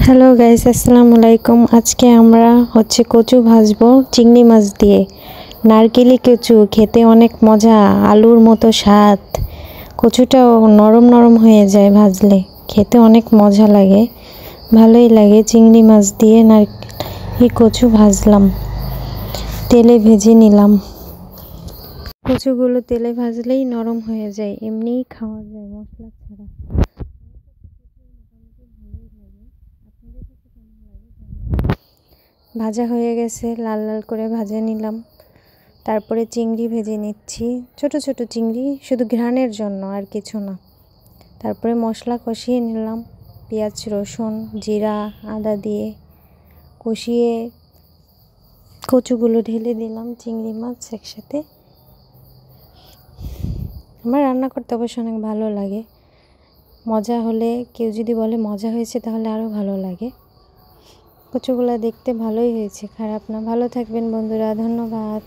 Hello guys, আসসালামু আলাইকুম। আজকে আমরা কচু ভাজবো চিংড়ি মাছ দিয়ে। নারকেলি কচু খেতে অনেক মজা, আলুর মতো স্বাদ। কচুটাও নরম নরম হয়ে যায় ভাজলে, খেতে অনেক মজা লাগে, ভালোই লাগে। চিংড়ি মাছ দিয়ে নারকেলি কচু ভাজলাম, তেলে ভেজে নিলাম। কচুগুলো তেলে ভাজলেই নরম হয়ে যায়, এমনিই খাওয়া যায় মশলা ছাড়া। ভাজা হয়ে গেছে, লাল লাল করে ভাজে নিলাম। তারপরে চিংড়ি ভেজে নিচ্ছি, ছোট ছোট চিংড়ি, শুধু ঘ্রাণের জন্য, আর কিছু না। তারপরে মশলা কষিয়ে নিলাম, পেঁয়াজ রসুন জিরা আদা দিয়ে কষিয়ে কচুগুলো ঢেলে দিলাম, চিংড়ি মাছ একসাথে। আমার রান্না করতে অবশ্য অনেক ভালো লাগে। মজা হলে, কেউ যদি বলে মজা হয়েছে, তাহলে আরও ভালো লাগে। কচুগুলা দেখতে ভালোই হয়েছে, খারাপ না। ভালো থাকবেন বন্ধুরা, ধন্যবাদ।